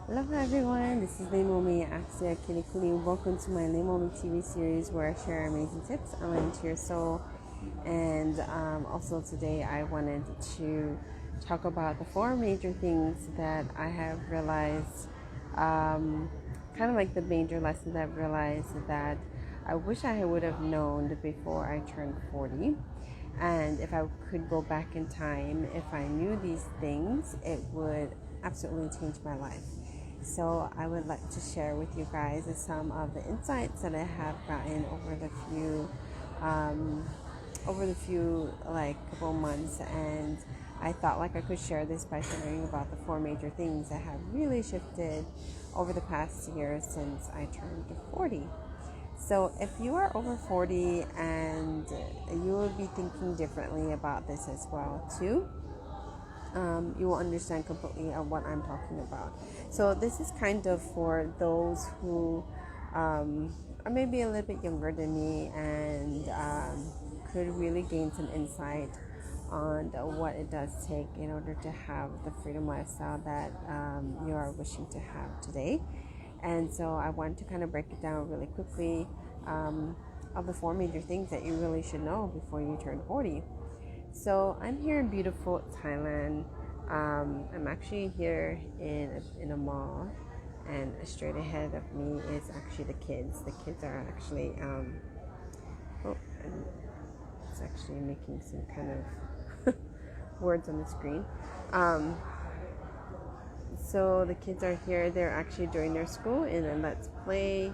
Hello everyone, this is Leimomi Axia Kinikuli. Welcome to my Leimomitv series where I share amazing tips on into your soul. And also today I wanted to talk about the four major things that I have realized, kind of like the major lessons I've realized that I wish I would have known before I turned 40. And if I could go back in time, if I knew these things, it would absolutely change my life. So I would like to share with you guys some of the insights that I have gotten over the few like couple months, and I thought like I could share this by sharing about the four major things that have really shifted over the past year since I turned 40. So if you are over 40 and you will be thinking differently about this as well too, you will understand completely of what I'm talking about. So this is kind of for those who are maybe a little bit younger than me and could really gain some insight on what it does take in order to have the freedom lifestyle that you are wishing to have today. And so I want to kind of break it down really quickly of the four major things that you really should know before you turn 40. So I'm here in beautiful Thailand. I'm actually here in a mall, and straight ahead of me is actually the kids. The kids are actually and it's actually making some kind of words on the screen. Um, so the kids are here. They're actually doing their school in a Let's Play.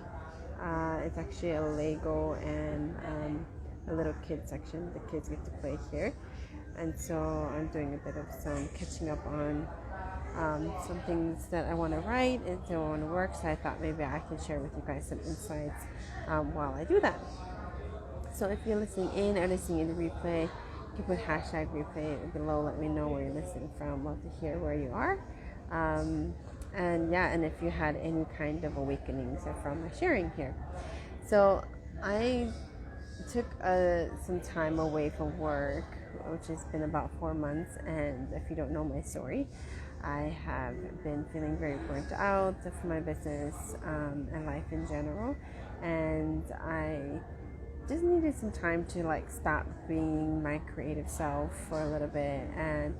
It's actually a Lego and a little kid section. The kids get to play here. And so I'm doing a bit of some catching up on some things that I want to write and so I want to work. So I thought maybe I can share with you guys some insights while I do that. So if you're listening in or listening in the replay, you can put hashtag replay below. Let me know where you're listening from. Love to hear where you are. And if you had any kind of awakenings from my sharing here. So I took some time away from work, which has been about 4 months, and if you don't know my story, I have been feeling very burnt out for my business and life in general, and I just needed some time to like stop being my creative self for a little bit and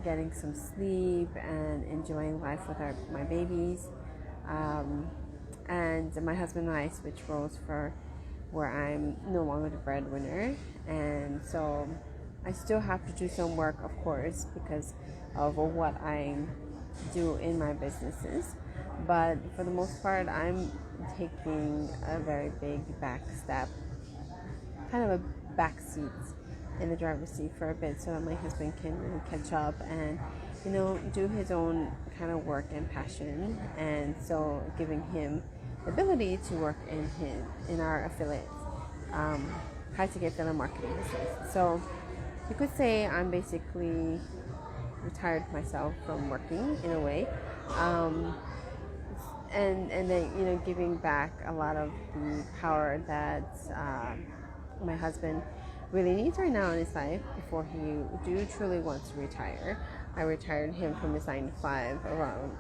getting some sleep and enjoying life with my babies. And my husband and I switched roles for where I'm no longer the breadwinner, and so I still have to do some work, of course, because of what I do in my businesses. But for the most part, I'm taking a very big back step, kind of a back seat in the driver's seat for a bit, so that my husband can really catch up and do his own kind of work and passion, and so giving him the ability to work in our affiliate high ticket affiliate marketing business. So you could say I'm basically retired myself from working in a way, and then giving back a lot of the power that my husband really needs right now in his life before he truly wants to retire. I retired him from his 9 to 5 around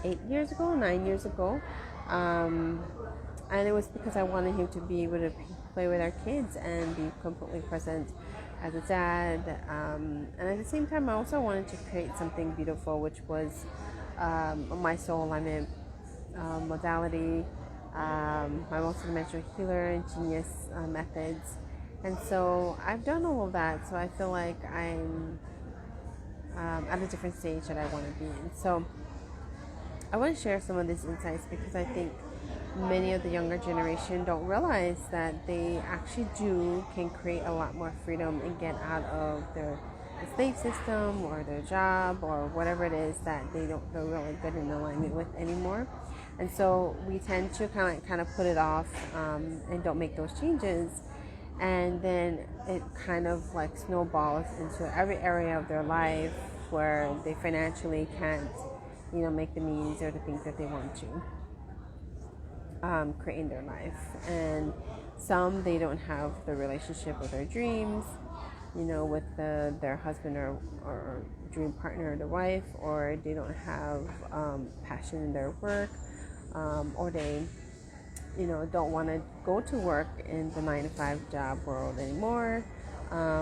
9 years ago, and it was because I wanted him to be able to play with our kids and be completely present as a dad, and at the same time I also wanted to create something beautiful, which was my soul alignment modality, my multidimensional healer genius methods. And so I've done all of that, so I feel like I'm at a different stage that I want to be in. So I want to share some of these insights because I think many of the younger generation don't realize that they actually can create a lot more freedom and get out of the slave system or their job or whatever it is that they're really good in alignment with anymore. And so we tend to kind of put it off and don't make those changes, and then it kind of like snowballs into every area of their life where they financially can't make the means or the things that they want to create in their life. And some, they don't have the relationship with their dreams. with their husband or dream partner or their wife, or they don't have passion in their work, or they don't want to go to work in the 9 to 5 job world anymore.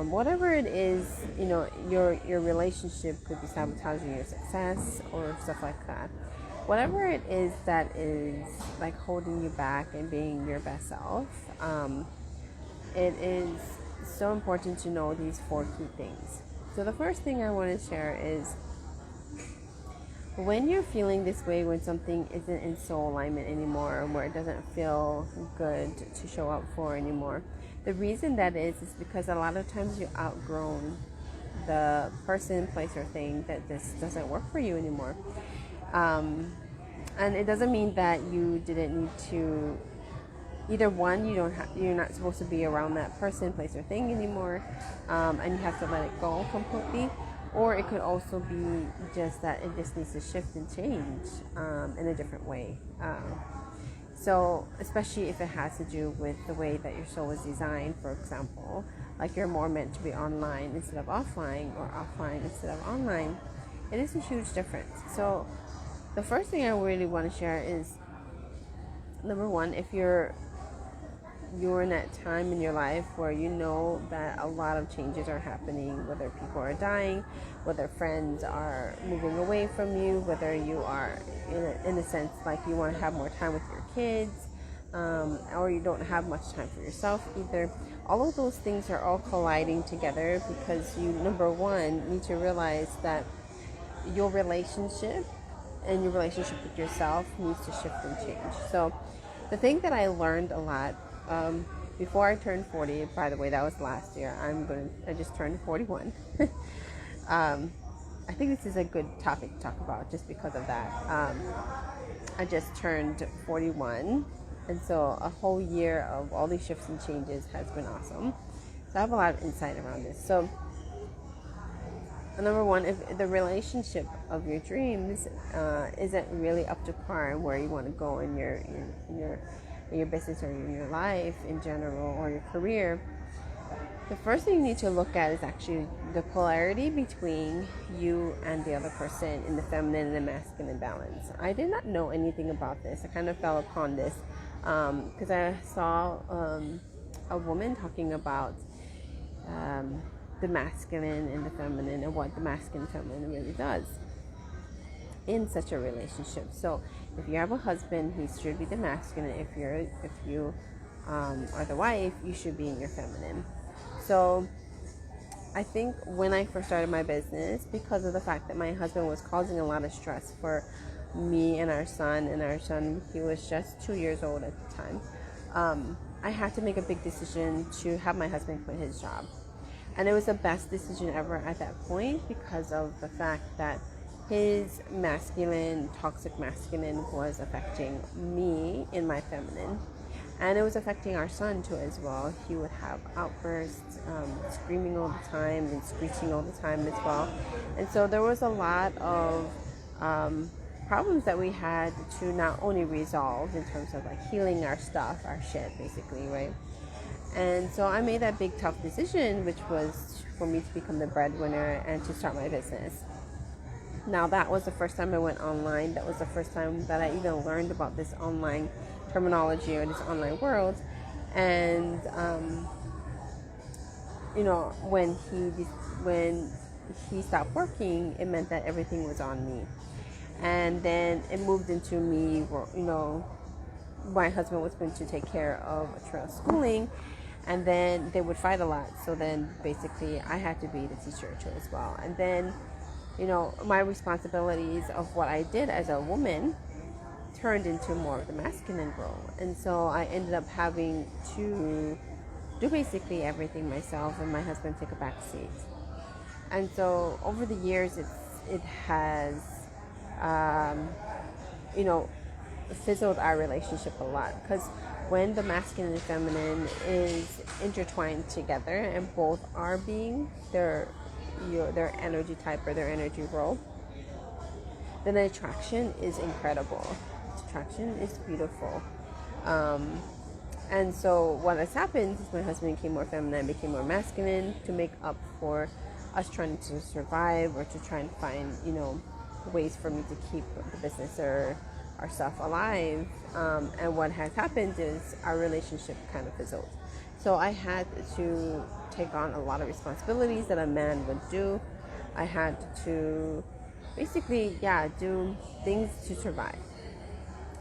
Whatever it is, your relationship could be sabotaging your success or stuff like that. Whatever it is that is like holding you back and being your best self, it is so important to know these 4 key things. So the first thing I want to share is, when you're feeling this way, when something isn't in soul alignment anymore, where it doesn't feel good to show up for anymore, the reason that is because a lot of times you've outgrown the person, place, or thing that this doesn't work for you anymore. And it doesn't mean that you didn't need to. Either one, you're not supposed to be around that person, place, or thing anymore, and you have to let it go completely. Or it could also be just that it just needs to shift and change in a different way. So especially if it has to do with the way that your soul is designed, for example, like you're more meant to be online instead of offline, or offline instead of online, it is a huge difference. So the first thing I really want to share is, number one, if you're in that time in your life where you know that a lot of changes are happening, whether people are dying, whether friends are moving away from you, whether you are in a sense like you want to have more time with your kids, or you don't have much time for yourself either. All of those things are all colliding together because you, number one, need to realize that your relationship with yourself needs to shift and change. So the thing that I learned a lot before I turned 40, by the way, that was last year. I just turned 41. I think this is a good topic to talk about just because of that. I just turned 41, and so a whole year of all these shifts and changes has been awesome. So I have a lot of insight around this. So number one, if the relationship of your dreams isn't really up to par where you want to go in your business or in your life in general, or your career, the first thing you need to look at is actually the polarity between you and the other person in the feminine and the masculine balance. I did not know anything about this. I kind of fell upon this because I saw a woman talking about the masculine and the feminine, and what the masculine and feminine really does in such a relationship. So if you have a husband, he should be the masculine. If you are the wife, you should be in your feminine. So I think when I first started my business, because of the fact that my husband was causing a lot of stress for me and our son, he was just 2 years old at the time, I had to make a big decision to have my husband quit his job. And it was the best decision ever at that point, because of the fact that his toxic masculine was affecting me in my feminine. And it was affecting our son too as well. He would have outbursts, screaming all the time and screeching all the time as well. And so there was a lot of problems that we had to not only resolve in terms of like healing our stuff, our shit basically, right? And so I made that big tough decision, which was for me to become the breadwinner and to start my business. Now that was the first time I went online. That was the first time that I even learned about this online terminology or this online world. And when he stopped working, it meant that everything was on me. And then it moved into me, my husband was going to take care of Trail's schooling, and then they would fight a lot. So then basically I had to be the teacher too as well. And then, my responsibilities of what I did as a woman turned into more of the masculine role. And so I ended up having to do basically everything myself, and my husband took a back seat. And so over the years, it has, fizzled our relationship a lot, because when the masculine and feminine is intertwined together and both are being their energy type or their energy role, then the attraction is incredible. Attraction is beautiful. And so what has happened is my husband became more feminine, became more masculine to make up for us trying to survive or to try and find, ways for me to keep the business or ourselves alive. And what has happened is our relationship kind of fizzled. So I had to take on a lot of responsibilities that a man would do. I had to basically, do things to survive.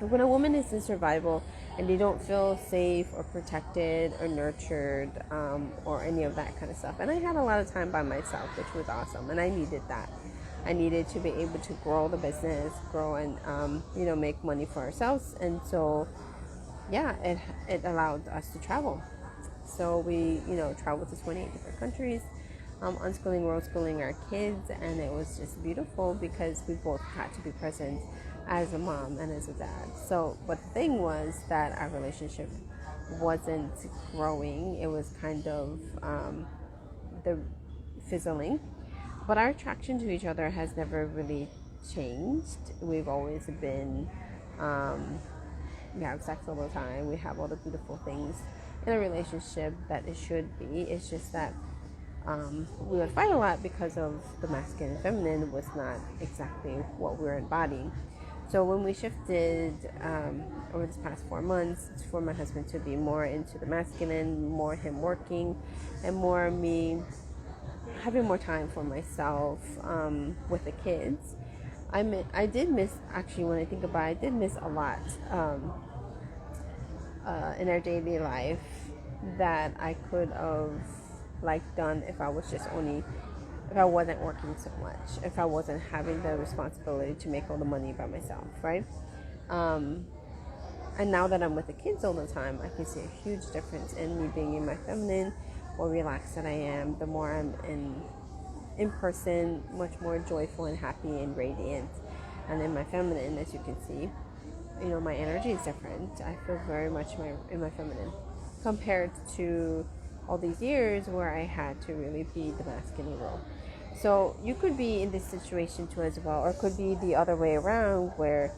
When a woman is in survival and they don't feel safe or protected or nurtured, or any of that kind of stuff. And I had a lot of time by myself, which was awesome. And I needed that. I needed to be able to grow the business, grow and, make money for ourselves. And so, it allowed us to travel. So we, traveled to 28 different countries, unschooling, world schooling our kids. And it was just beautiful because we both had to be present as a mom and as a dad. So, but the thing was that our relationship wasn't growing. It was kind of the fizzling. But our attraction to each other has never really changed. We've always been, we have sex all the time. We have all the beautiful things in a relationship that it should be. It's just that we would fight a lot because of the masculine and feminine was not exactly what we were embodying. So when we shifted over this past 4 months for my husband to be more into the masculine, more him working, and more me having more time for myself with the kids, I did miss, actually, when I think about it, I did miss a lot in our daily life that I could have done if I wasn't working so much, if I wasn't having the responsibility to make all the money by myself, right? And now that I'm with the kids all the time, I can see a huge difference in me being in my feminine, more relaxed that I am, the more I'm in person, much more joyful and happy and radiant. And in my feminine, as you can see, my energy is different. I feel very much in my feminine compared to all these years where I had to really be the masculine role. So you could be in this situation too as well, or it could be the other way around where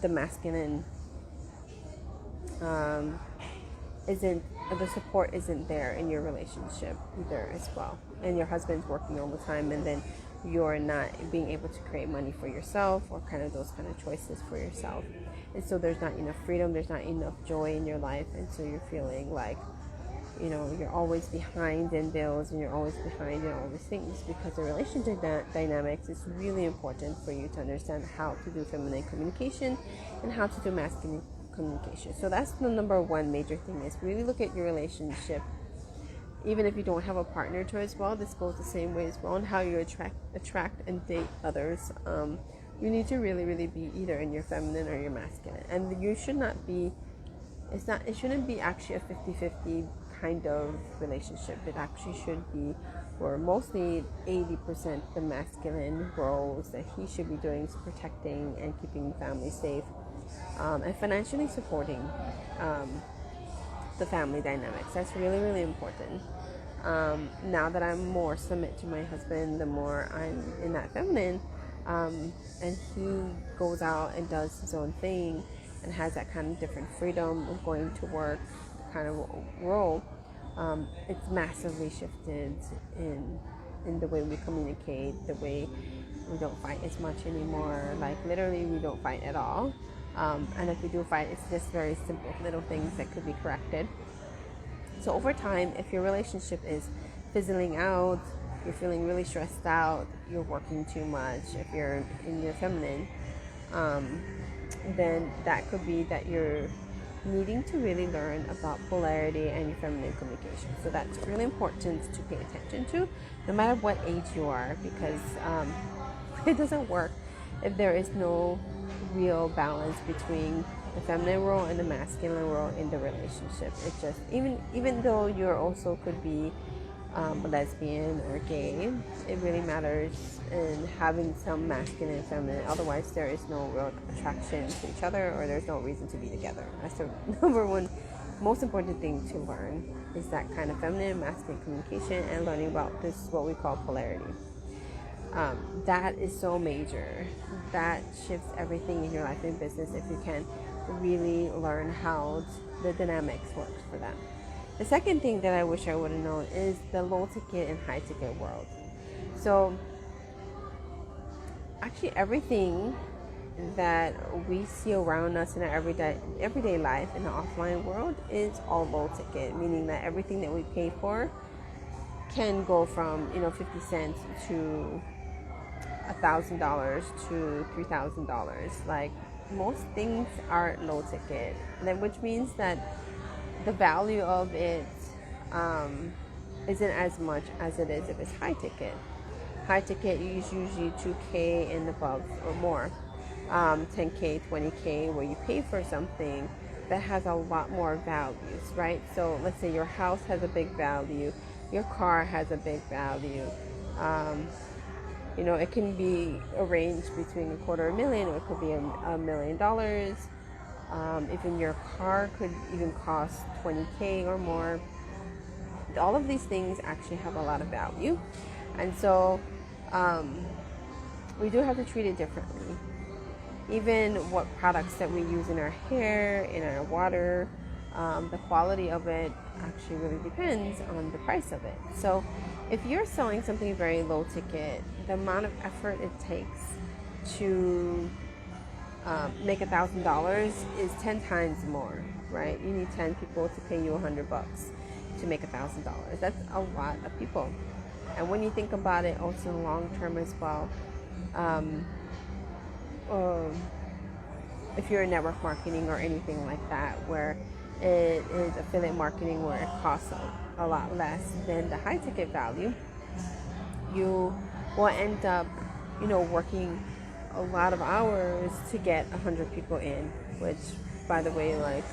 the masculine the support isn't there in your relationship either as well, and your husband's working all the time, and then you're not being able to create money for yourself or kind of those kind of choices for yourself, and so there's not enough freedom, there's not enough joy in your life, and so you're feeling like you're always behind in bills and you're always behind in all these things, because the relationship dynamics is really important for you to understand how to do feminine communication and how to do masculine communication. So that's the number one major thing, is really look at your relationship, even if you don't have a partner to as well. This goes the same way as well, and how you attract and date others. You need to really, really be either in your feminine or your masculine, and you should not be. It shouldn't be actually a 50-50 kind of relationship. It actually should be where mostly 80% the masculine roles that he should be doing is protecting and keeping the family safe, and financially supporting the family dynamics. That's really, really important. Now that I'm more submit to my husband, the more I'm in that feminine, and he goes out and does his own thing and has that kind of different freedom of going to work kind of role, it's massively shifted in the way we communicate, the way we don't fight as much anymore. Like literally we don't fight at all, and if we do fight, it's just very simple little things that could be corrected. So over time, if your relationship is fizzling out, you're feeling really stressed out, you're working too much, if you're in your feminine, then that could be that you're needing to really learn about polarity and your feminine communication. So that's really important to pay attention to, no matter what age you are, because it doesn't work if there is no real balance between the feminine role and the masculine role in the relationship. It just, even though you're also could be lesbian or gay, it really matters in having some masculine and feminine. Otherwise, there is no real attraction to each other, or there's no reason to be together. That's the number one most important thing to learn, is that kind of feminine and masculine communication, and learning about this, what we call polarity. That is so major. That shifts everything in your life and business if you can really learn how the dynamics work for them. The second thing that I wish I would have known is the low ticket and high ticket world. So actually everything that we see around us in our everyday life in the offline world is all low ticket, meaning that everything that we pay for can go from 50 cents to $1,000 to $3,000. Like most things are low ticket, which means that the value of it isn't as much as it is if it's high ticket. High ticket is usually 2K and above or more, 10K, 20K, where you pay for something that has a lot more values, right? So let's say your house has a big value, your car has a big value. It can be arranged between $250,000 or it could be $1 million. Even your car could even cost 20K or more. All of these things actually have a lot of value. And so we do have to treat it differently. Even what products that we use in our hair, in our water, the quality of it actually really depends on the price of it. So if you're selling something very low ticket, the amount of effort it takes to make $1,000 is 10 times more, right? You need 10 people to pay you $100 to make $1,000. That's a lot of people. And when you think about it also long term as well, if you're in network marketing or anything like that, where it is affiliate marketing where it costs a lot less than the high ticket value, you will end up, working a lot of hours to get 100 people in, which, by the way, like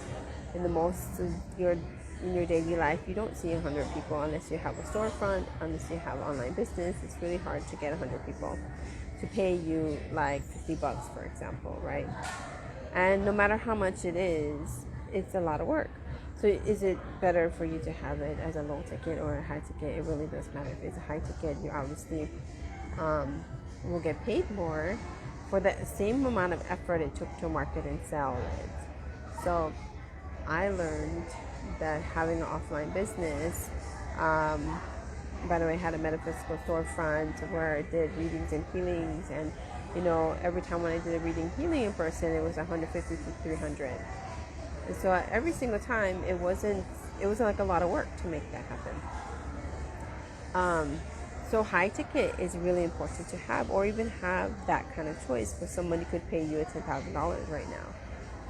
in your daily life, you don't see 100 people unless you have a storefront, unless you have online business. It's really hard to get 100 people to pay you like $50, for example, right? And no matter how much it is, it's a lot of work. So is it better for you to have it as a low ticket or a high ticket? It really does matter. If it's a high ticket, you obviously will get paid more for the same amount of effort it took to market and sell it. So I learned that having an offline business, by the way, I had a metaphysical storefront where I did readings and healings, and every time when I did a reading healing in person, it was 150 to 300. And so every single time, it wasn't like a lot of work to make that happen. So high ticket is really important to have, or even have that kind of choice, where somebody could pay you $10,000 right now,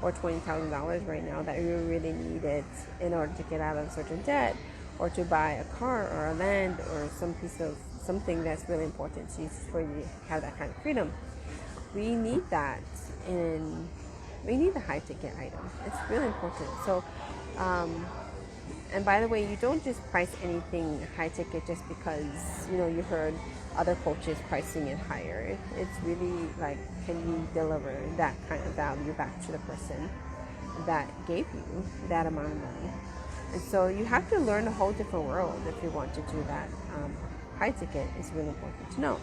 or $20,000 right now, that you really need it in order to get out of a certain debt, or to buy a car or a land or some piece of something that's really important to you, for you to have that kind of freedom. We need that, and we need the high ticket item. It's really important. So, and by the way, you don't just price anything high ticket just because you heard other coaches pricing it higher. It's really like, can you deliver that kind of value back to the person that gave you that amount of money? And so you have to learn a whole different world if you want to do that. High ticket is really important to know.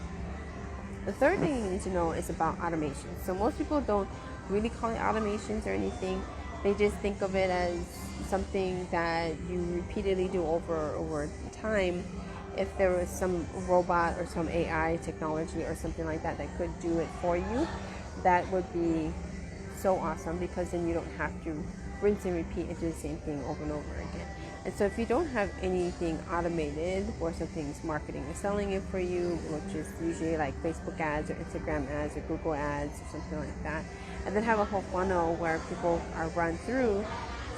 The third thing you need to know is about automation. So most people don't really call it automations or anything. They just think of it as something that you repeatedly do over time. If there was some robot or some AI technology or something like that that could do it for you, that would be so awesome, because then you don't have to rinse and repeat and do the same thing over and over again. And so if you don't have anything automated where something's marketing or selling it for you, which is usually like Facebook ads or Instagram ads or Google ads or something like that, and then have a whole funnel where people are run through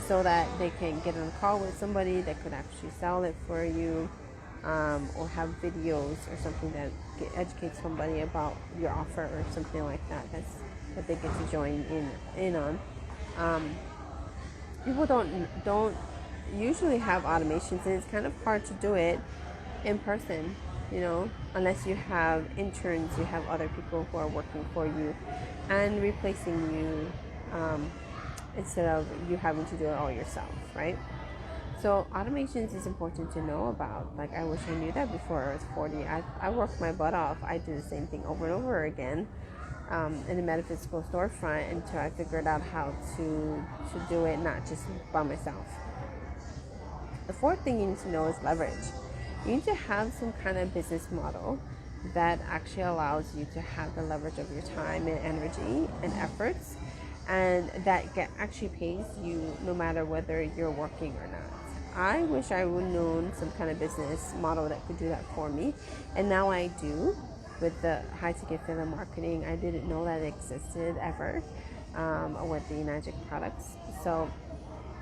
so that they can get on a call with somebody that could actually sell it for you, or have videos or something that educates somebody about your offer or something like that, that they get to join in on. People don't usually have automations, and it's kind of hard to do it in person, unless you have interns, you have other people who are working for you and replacing you, instead of you having to do it all yourself, right? So automations is important to know about. Like, I wish I knew that before I was 40. I worked my butt off. I did the same thing over and over again. in a metaphysical storefront until I figured out how to do it not just by myself. The fourth thing you need to know is leverage. You need to have some kind of business model that actually allows you to have the leverage of your time and energy and efforts, and that actually pays you no matter whether you're working or not. I wish I would have known some kind of business model that could do that for me, and now I do with the high ticket affiliate marketing. I didn't know that existed ever with the magic products. So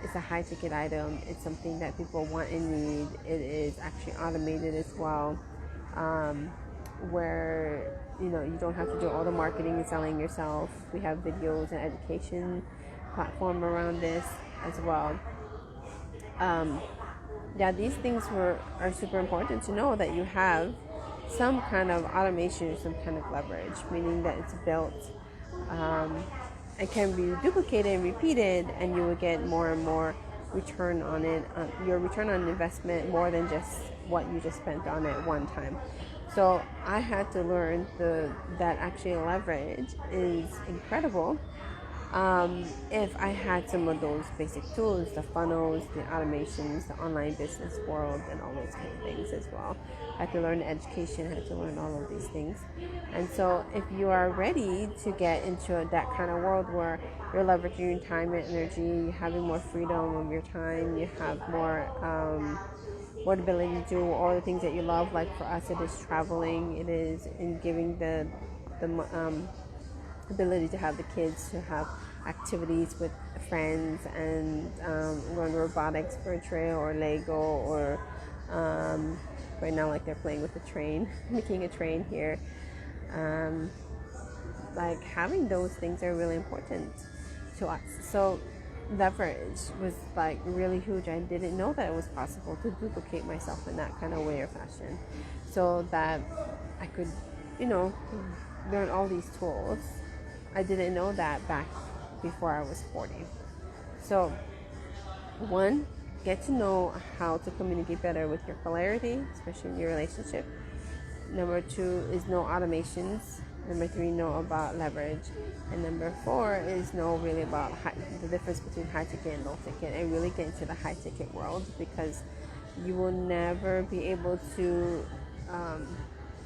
it's a high ticket item. It's something that people want and need. It is actually automated as well, where you don't have to do all the marketing and selling yourself. We have videos and education platform around this as well. These things are super important to know, that you have some kind of automation or some kind of leverage, meaning that it's built and can be duplicated and repeated, and you will get more and more return on it, your return on investment, more than just what you just spent on it one time. So I had to learn that actually leverage is incredible. If I had some of those basic tools, the funnels, the automations, the online business world, and all those kind of things as well. I had to learn education, I had to learn all of these things. And so if you are ready to get into that kind of world where you're leveraging your time and energy, you're having more freedom of your time, you have more ability to do all the things that you love, like for us it is traveling, it is in giving the ability to have the kids to have activities with friends and learn robotics for a trail or Lego, or right now like they're playing with a train, making a train here. Like having those things are really important to us. So leverage was like really huge. I didn't know that it was possible to duplicate myself in that kind of way or fashion, so that I could learn all these tools. I didn't know that back before I was 40. So, one, get to know how to communicate better with your polarity, especially in your relationship. Number 2 is know automations. Number 3, know about leverage. And number 4 is know really about the difference between high ticket and low ticket, and really get into the high ticket world, because you will never be able to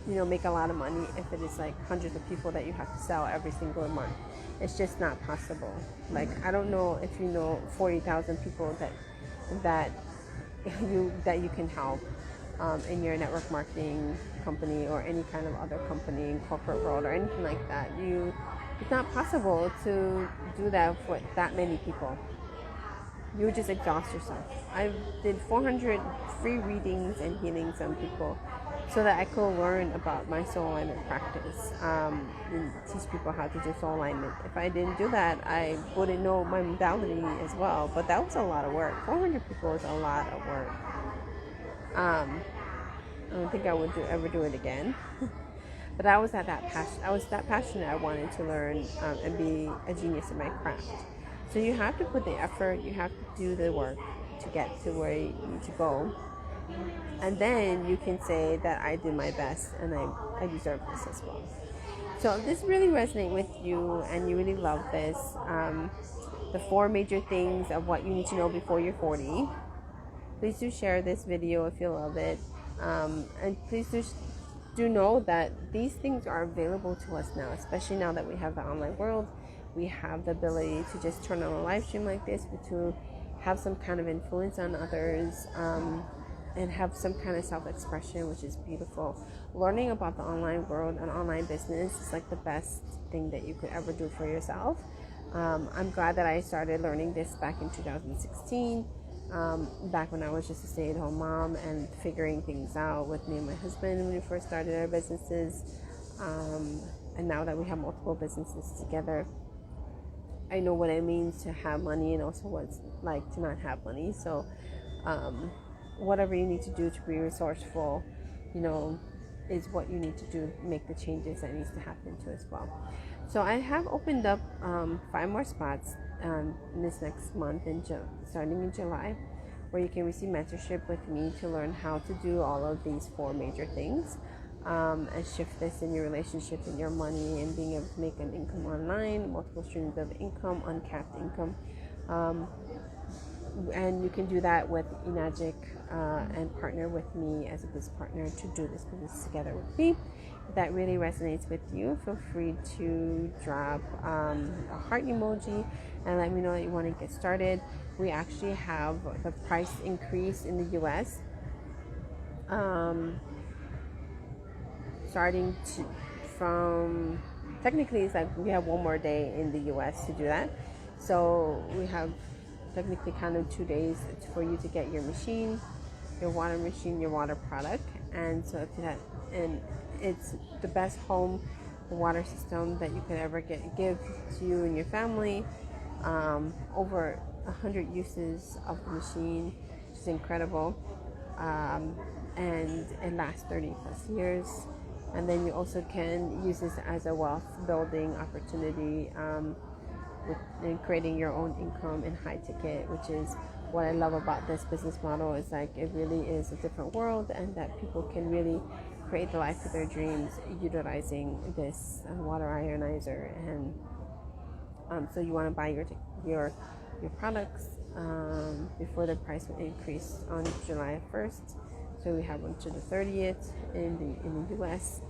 make a lot of money if it is like hundreds of people that you have to sell every single month. It's just not possible. Like, I don't know if you know 40,000 people that you can help in your network marketing company or any kind of other company in corporate world or anything like that. It's not possible to do that for that many people. You would just exhaust yourself. I did 400 free readings and healings on people, so that I could learn about my soul alignment practice and teach people how to do soul alignment. If I didn't do that, I wouldn't know my modality as well. But that was a lot of work. 400 people is a lot of work. I don't think I would ever do it again. But I was that passionate. I wanted to learn and be a genius in my craft. So you have to put the effort. You have to do the work to get to where you need to go. And then you can say that I did my best and I deserve this as well. So if this really resonates with you and you really love this, the 4 major things of what you need to know before you're 40, please do share this video if you love it. And please do know that these things are available to us now, especially now that we have the online world. We have the ability to just turn on a live stream like this, to have some kind of influence on others, and have some kind of self-expression, which is beautiful. Learning about the online world and online business is like the best thing that you could ever do for yourself. I'm glad that I started learning this back in 2016, back when I was just a stay-at-home mom and figuring things out with me and my husband when we first started our businesses. And now that we have multiple businesses together, I know what it means to have money and also what it's like to not have money. So whatever you need to do to be resourceful, is what you need to do, make the changes that needs to happen to as well. So I have opened up 5 more spots this next month, starting in July, where you can receive mentorship with me to learn how to do all of these 4 major things. and shift this in your relationship and your money and being able to make an income online, multiple streams of income, uncapped income. And you can do that with eMagic and partner with me as a business partner to do this business together with me. If that really resonates with you, feel free to drop a heart emoji and let me know that you want to get started. We actually have the price increase in the US starting from technically it's like we have one more day in the US to do that. So we have technically kind of 2 days for you to get your machine, your water machine, your water product. And so if that, and it's the best home water system that you could ever give to you and your family. Over 100 uses of the machine, which is incredible. And it lasts 30 plus years. And then you also can use this as a wealth building opportunity, in creating your own income in high ticket, which is what I love about this business model. Is like it really is a different world, and that people can really create the life of their dreams utilizing this water ionizer. And so you want to buy your products before the price will increase on July 1st. So we have until the 30th in the US.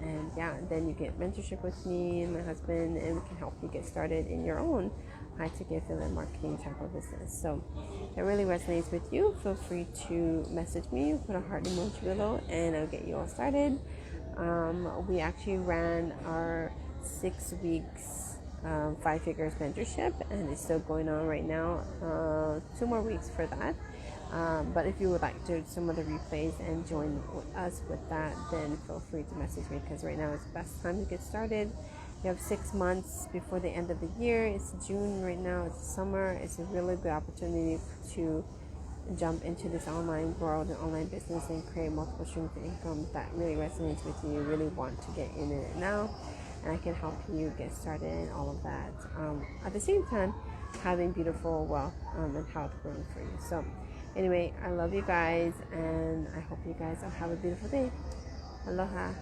And yeah, then you get mentorship with me and my husband, and we can help you get started in your own high ticket affiliate marketing type of business. So if that really resonates with you, feel free to message me, put a heart emoji below, and I'll get you all started. We actually ran our 6 weeks 5 figures mentorship, and it's still going on right now. 2 more weeks for that. But if you would like to do some of the replays and join with us with that, then feel free to message me, because right now is the best time to get started. You have 6 months before the end of the year. It's June right now. It's summer. It's a really good opportunity to jump into this online world and online business and create multiple streams of income that really resonates with you. You really want to get in it now, and I can help you get started and all of that. At the same time, having beautiful wealth and health growing for you. So anyway, I love you guys, and I hope you guys have a beautiful day. Aloha.